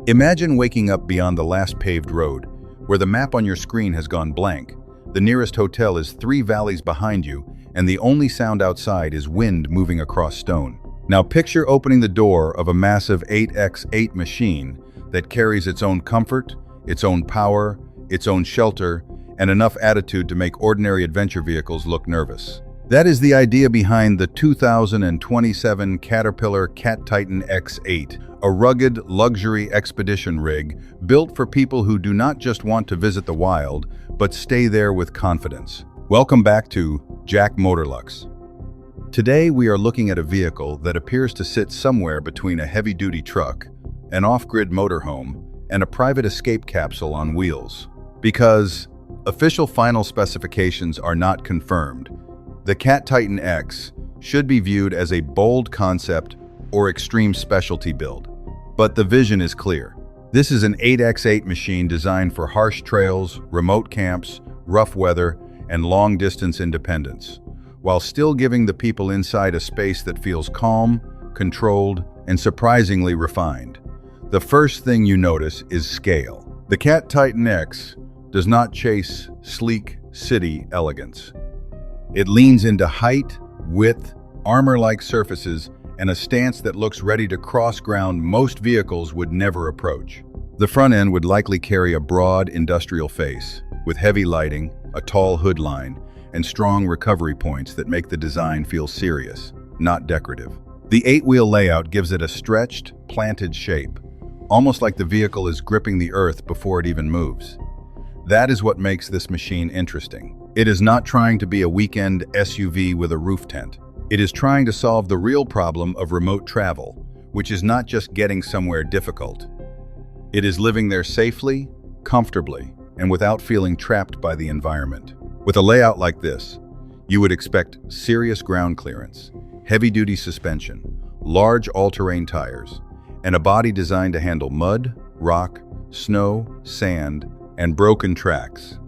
Imagine waking up beyond the last paved road, where the map on your screen has gone blank. The nearest hotel is 3 valleys behind you, and the only sound outside is wind moving across stone. Now picture opening the door of a massive 8x8 machine that carries its own comfort, its own power, its own shelter, and enough attitude to make ordinary adventure vehicles look nervous. That is the idea behind the 2027 Caterpillar CATTITAN X8, a rugged, luxury expedition rig built for people who do not just want to visit the wild, but stay there with confidence. Welcome back to Jack Motorlux. Today we are looking at a vehicle that appears to sit somewhere between a heavy-duty truck, an off-grid motorhome, and a private escape capsule on wheels. Because official final specifications are not confirmed, the CATTITAN X should be viewed as a bold concept or extreme specialty build. But the vision is clear. This is an 8x8 machine designed for harsh trails, remote camps, rough weather, and long-distance independence, while still giving the people inside a space that feels calm, controlled, and surprisingly refined. The first thing you notice is scale. The CATTITAN X does not chase sleek city elegance. It leans into height, width, armor-like surfaces, and a stance that looks ready to cross ground most vehicles would never approach. The front end would likely carry a broad industrial face, with heavy lighting, a tall hood line, and strong recovery points that make the design feel serious, not decorative. The 8-wheel layout gives it a stretched, planted shape, almost like the vehicle is gripping the earth before it even moves. That is what makes this machine interesting. It is not trying to be a weekend SUV with a roof tent. It is trying to solve the real problem of remote travel, which is not just getting somewhere difficult. It is living there safely, comfortably, and without feeling trapped by the environment. With a layout like this, you would expect serious ground clearance, heavy-duty suspension, large all-terrain tires, and a body designed to handle mud, rock, snow, sand, and broken tracks.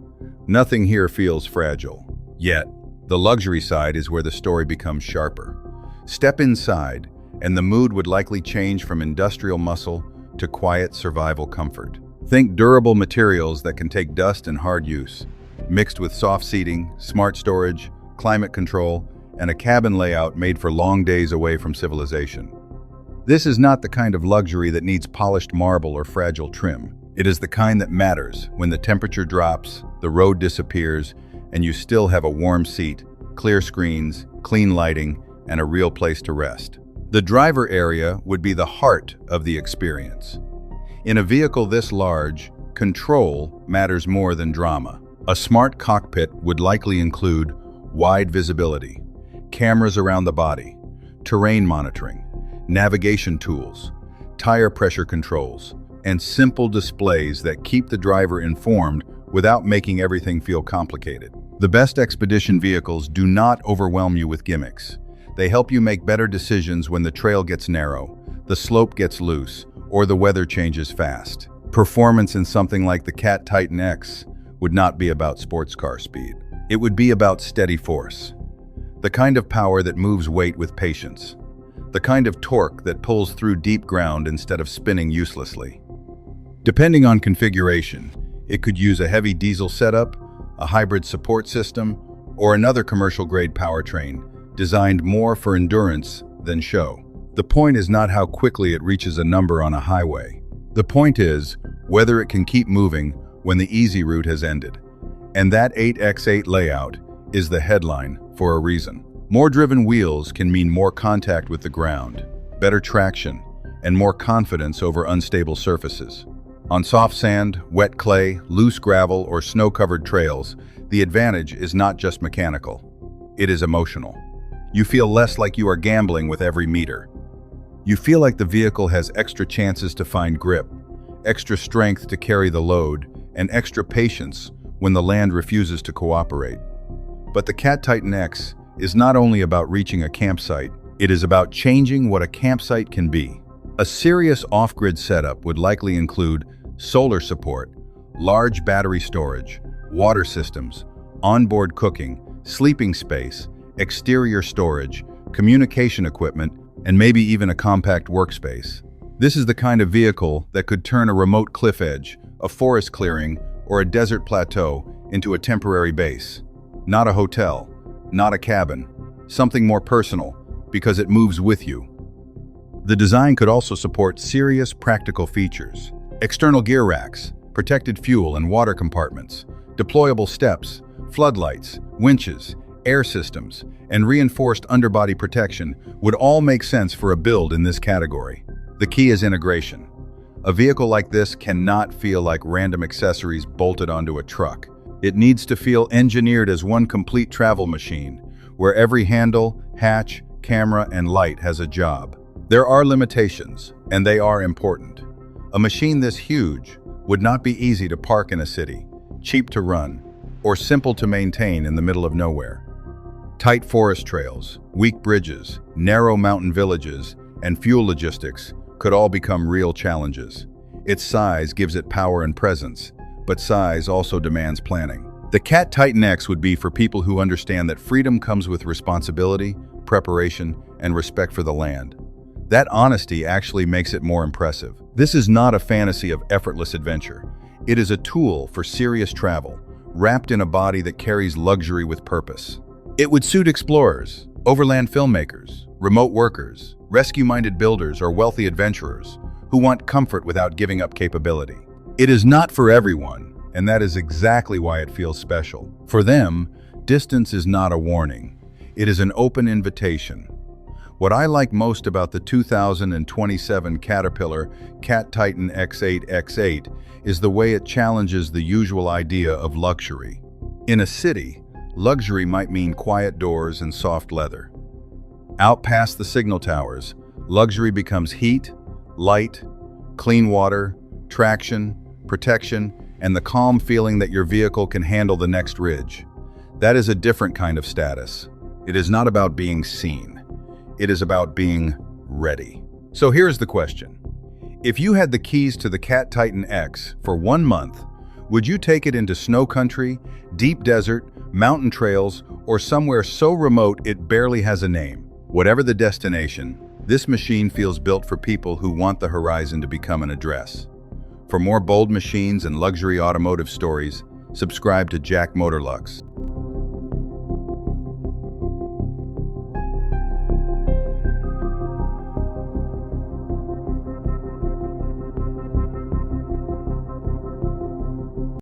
Nothing here feels fragile. Yet, the luxury side is where the story becomes sharper. Step inside, and the mood would likely change from industrial muscle to quiet survival comfort. Think durable materials that can take dust and hard use, mixed with soft seating, smart storage, climate control, and a cabin layout made for long days away from civilization. This is not the kind of luxury that needs polished marble or fragile trim. It is the kind that matters when the temperature drops, the road disappears, and you still have a warm seat, clear screens, clean lighting, and a real place to rest. The driver area would be the heart of the experience. In a vehicle this large, control matters more than drama. A smart cockpit would likely include wide visibility, cameras around the body, terrain monitoring, navigation tools, tire pressure controls, and simple displays that keep the driver informed without making everything feel complicated. The best expedition vehicles do not overwhelm you with gimmicks. They help you make better decisions when the trail gets narrow, the slope gets loose, or the weather changes fast. Performance in something like the CATTITAN X would not be about sports car speed. It would be about steady force. The kind of power that moves weight with patience. The kind of torque that pulls through deep ground instead of spinning uselessly. Depending on configuration, it could use a heavy diesel setup, a hybrid support system, or another commercial-grade powertrain, designed more for endurance than show. The point is not how quickly it reaches a number on a highway. The point is whether it can keep moving when the easy route has ended. And that 8x8 layout is the headline for a reason. More driven wheels can mean more contact with the ground, better traction, and more confidence over unstable surfaces. On soft sand, wet clay, loose gravel, or snow-covered trails, the advantage is not just mechanical. It is emotional. You feel less like you are gambling with every meter. You feel like the vehicle has extra chances to find grip, extra strength to carry the load, and extra patience when the land refuses to cooperate. But the CATTITAN X is not only about reaching a campsite, it is about changing what a campsite can be. A serious off-grid setup would likely include solar support, large battery storage, water systems, onboard cooking, sleeping space, exterior storage, communication equipment, and maybe even a compact workspace. This is the kind of vehicle that could turn a remote cliff edge, a forest clearing, or a desert plateau into a temporary base. Not a hotel, not a cabin, something more personal, because it moves with you. The design could also support serious practical features. External gear racks, protected fuel and water compartments, deployable steps, floodlights, winches, air systems, and reinforced underbody protection would all make sense for a build in this category. The key is integration. A vehicle like this cannot feel like random accessories bolted onto a truck. It needs to feel engineered as one complete travel machine, where every handle, hatch, camera, and light has a job. There are limitations, and they are important. A machine this huge would not be easy to park in a city, cheap to run, or simple to maintain in the middle of nowhere. Tight forest trails, weak bridges, narrow mountain villages, and fuel logistics could all become real challenges. Its size gives it power and presence, but size also demands planning. The Cat Titan X would be for people who understand that freedom comes with responsibility, preparation, and respect for the land. That honesty actually makes it more impressive. This is not a fantasy of effortless adventure. It is a tool for serious travel, wrapped in a body that carries luxury with purpose. It would suit explorers, overland filmmakers, remote workers, rescue-minded builders, or wealthy adventurers who want comfort without giving up capability. It is not for everyone, and that is exactly why it feels special. For them, distance is not a warning. It is an open invitation. What I like most about the 2027 Caterpillar CATTITAN X8 is the way it challenges the usual idea of luxury. In a city, luxury might mean quiet doors and soft leather. Out past the signal towers, luxury becomes heat, light, clean water, traction, protection, and the calm feeling that your vehicle can handle the next ridge. That is a different kind of status. It is not about being seen. It is about being ready. So here's the question. If you had the keys to the CATTITAN X for 1 month, would you take it into snow country, deep desert, mountain trails, or somewhere so remote it barely has a name? Whatever the destination, this machine feels built for people who want the horizon to become an address. For more bold machines and luxury automotive stories, subscribe to Jack Motorlux.